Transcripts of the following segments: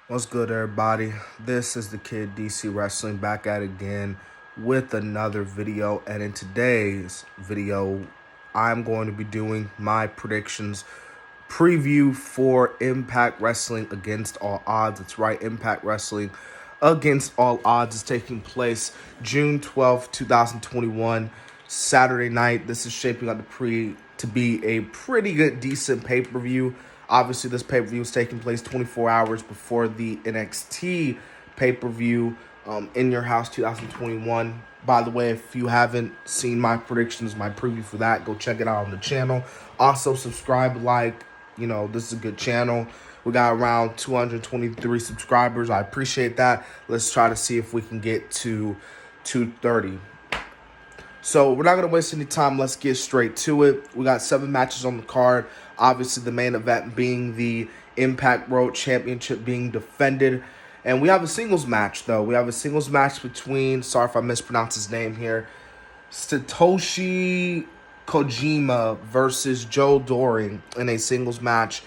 What's good, everybody? This is the Kid DC Wrestling back at it again with another video. And in today's video, I'm going to be doing my predictions preview for Impact Wrestling Against All Odds. That's right, Impact Wrestling Against All Odds is taking place June 12th, 2021, Saturday night. This is shaping up to be a pretty good, decent pay-per-view. Obviously, this pay-per-view is taking place 24 hours before the NXT pay-per-view in Your House 2021. By the way, if you haven't seen my predictions, my preview for that, go check it out on the channel. Also, subscribe, this is a good channel. We got around 223 subscribers. I appreciate that. Let's try to see if we can get to 230. So we're not going to waste any time. Let's get straight to it. We got 7 matches on the card. Obviously, the main event being the Impact World Championship being defended. And we have a singles match, though. We have a singles match between, sorry if I mispronounce his name here, Satoshi Kojima versus Joe Doering in a singles match.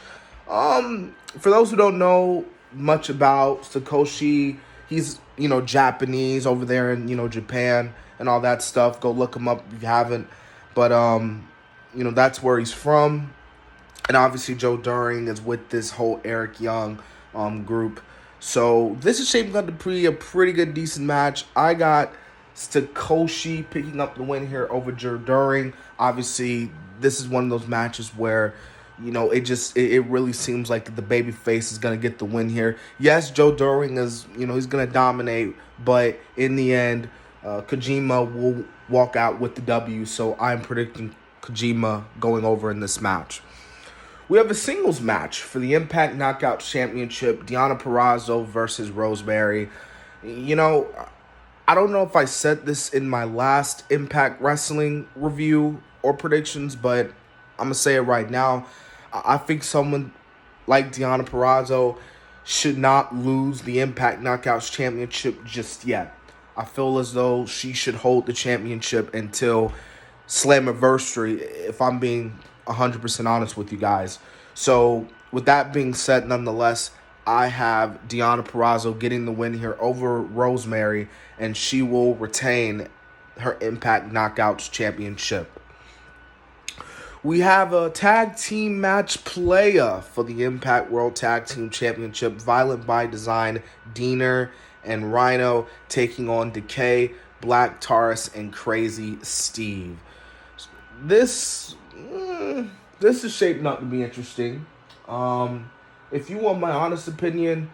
For those who don't know much about Satoshi, he's, Japanese over there in, Japan and all that stuff. Go look him up if you haven't. But, that's where he's from. And obviously Joe Doering is with this whole Eric Young group. So this is shaping up to be a pretty good, decent match. I got Satoshi picking up the win here over Joe Doering. Obviously, this is one of those matches where, it really seems like the babyface is going to get the win here. Yes, Joe Doering is, he's going to dominate. But in the end, Kojima will walk out with the W. So I'm predicting Kojima going over in this match. We have a singles match for the Impact Knockout Championship, Deonna Purrazzo versus Rosemary. I don't know if I said this in my last Impact Wrestling review or predictions, but I'm going to say it right now. I think someone like Deonna Purrazzo should not lose the Impact Knockouts Championship just yet. I feel as though she should hold the championship until Slammiversary, if I'm being 100% honest with you guys. So with that being said, nonetheless, I have Deonna Purrazzo getting the win here over Rosemary, and she will retain her Impact Knockouts Championship. We have a tag team match playa for the Impact World Tag Team Championship. Violent by Design, Diener and Rhino taking on Decay, Black Taurus, and Crazy Steve. This is shaping up to be interesting. If you want my honest opinion,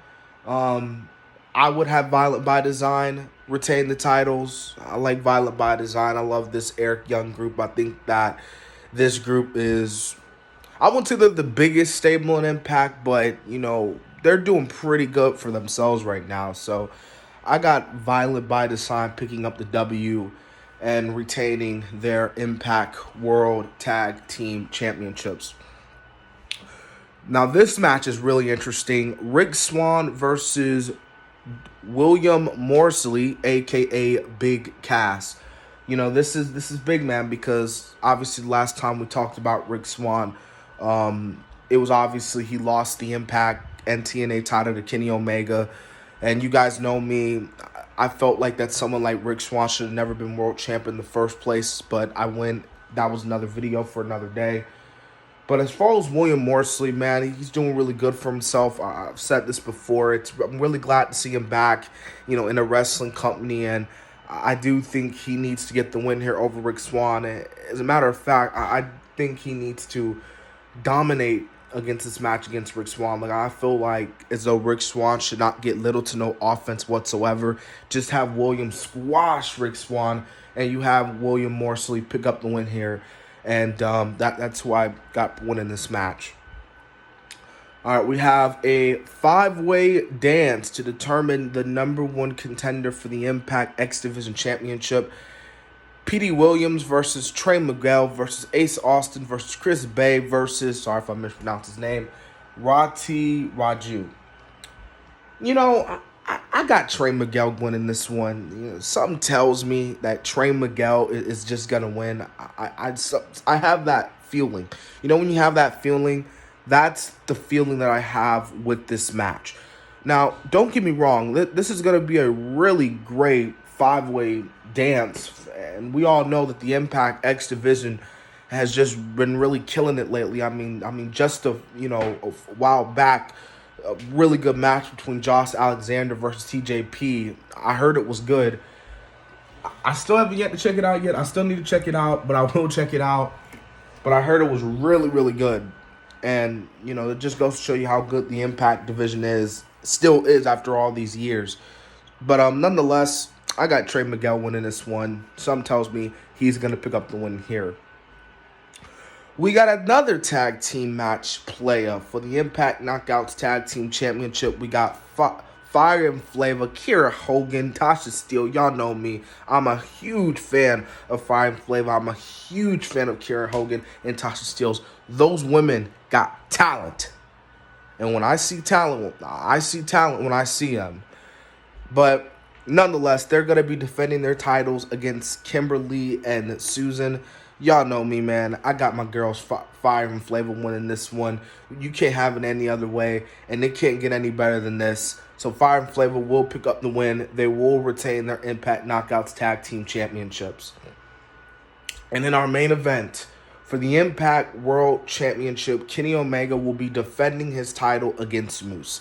I would have Violent by Design retain the titles. I like Violent by Design. I love this Eric Young group. I think that this group is, I wouldn't say they're the biggest stable in Impact, but, they're doing pretty good for themselves right now. So I got Violent by Design picking up the W and retaining their Impact World Tag Team Championships. Now, this match is really interesting. Rick Swann versus William Morsley, a.k.a. Big Cass. This is big, man, because obviously last time we talked about Rick Swann, it was obviously he lost the Impact and TNA title to Kenny Omega. And you guys know me. I felt like that someone like Rick Swann should have never been world champion in the first place, but that was another video for another day. But as far as William Morsley, man, he's doing really good for himself. I've said this before. I'm really glad to see him back, in a wrestling company, and I do think he needs to get the win here over Rick Swann. As a matter of fact, I think he needs to dominate against this match against Rick Swann. I feel like as though Rick Swann should not get little to no offense whatsoever. Just have William squash Rick Swann, and you have William Morsley pick up the win here. And that's why I got winning this match. All right, we have a 5-way dance to determine the number 1 contender for the Impact X Division Championship. Petey Williams versus Trey Miguel versus Ace Austin versus Chris Bay versus, sorry if I mispronounced his name, Rati Raju. I got Trey Miguel winning this one. Something tells me that Trey Miguel is just going to win. I have that feeling. When you have that feeling, that's the feeling that I have with this match. Now, don't get me wrong. This is going to be a really great five-way dance. And we all know that the Impact X Division has just been really killing it lately. I mean, just a while back, a really good match between Josh Alexander versus TJP. I heard it was good. I still haven't yet to check it out yet. I still need to check it out, but I will check it out. But I heard it was really, really good. And, it just goes to show you how good the Impact division still is after all these years. But nonetheless, I got Trey Miguel winning this one. Some tells me he's going to pick up the win here. We got another tag team match player for the Impact Knockouts Tag Team Championship. We got Fire and Flavor, Kiera Hogan, Tasha Steele. Y'all know me. I'm a huge fan of Fire and Flavor. I'm a huge fan of Kiera Hogan and Tasha Steele. Those women got talent. And when I see talent when I see them. But nonetheless, they're going to be defending their titles against Kimberly and Susan. Y'all know me, man. I got my girls Fire and Flavor winning this one. You can't have it any other way, and they can't get any better than this. So Fire and Flavor will pick up the win. They will retain their Impact Knockouts Tag Team Championships. And in our main event, for the Impact World Championship, Kenny Omega will be defending his title against Moose.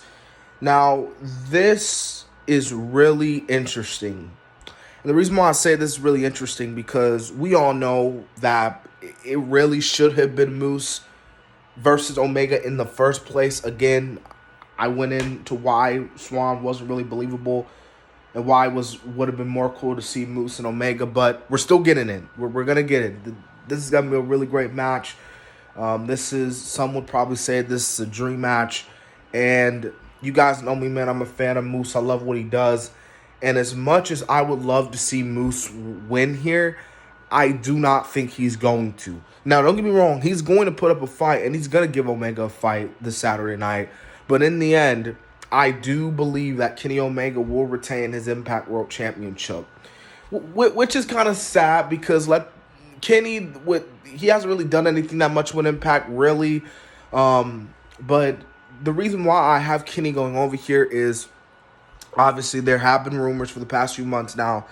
Now, this is really interesting. And the reason why I say this is really interesting because we all know that it really should have been Moose versus Omega in the first place. Again, I went into why Swan wasn't really believable and why it would have been more cool to see Moose and Omega, but we're still getting it. We're going to get it. This is going to be a really great match. Some would probably say this is a dream match. And you guys know me, man. I'm a fan of Moose. I love what he does. And as much as I would love to see Moose win here, I do not think he's going to. Now, don't get me wrong. He's going to put up a fight, and he's going to give Omega a fight this Saturday night. But in the end, I do believe that Kenny Omega will retain his Impact World Championship. Which is kind of sad because Kenny, he hasn't really done anything that much with Impact, really. But the reason why I have Kenny going over here is, obviously, there have been rumors for the past few months now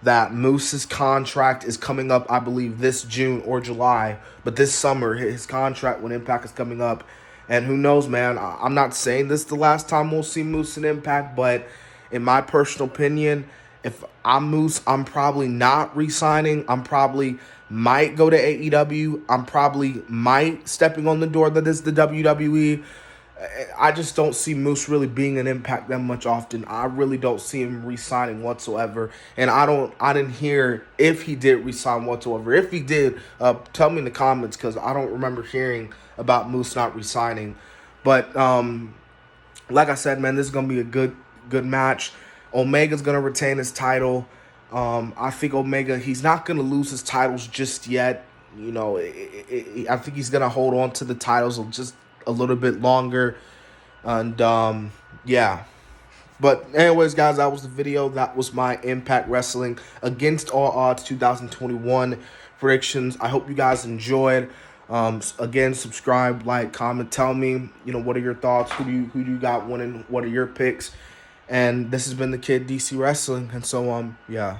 that Moose's contract is coming up, I believe, this June or July. But this summer, his contract with Impact is coming up. And who knows, man, I'm not saying this is the last time we'll see Moose in Impact, but in my personal opinion, if I'm Moose, I'm probably not re-signing. I'm probably might go to AEW. I'm probably might stepping on the door that is the WWE. I just don't see Moose really being an Impact that much often. I really don't see him re-signing whatsoever. And I didn't hear if he did re-sign whatsoever. If he did, tell me in the comments because I don't remember hearing about Moose not re-signing. But like I said, man, this is gonna be a good match. Omega's gonna retain his title. I think Omega, he's not gonna lose his titles just yet. I think he's gonna hold on to the titles just a little bit longer. And yeah. But anyways, guys, that was the video. That was my Impact Wrestling Against All Odds 2021 predictions. I hope you guys enjoyed. Again, subscribe, like, comment, tell me, what are your thoughts? Who do you got winning? What are your picks? And this has been the Kid DC Wrestling. And so, yeah.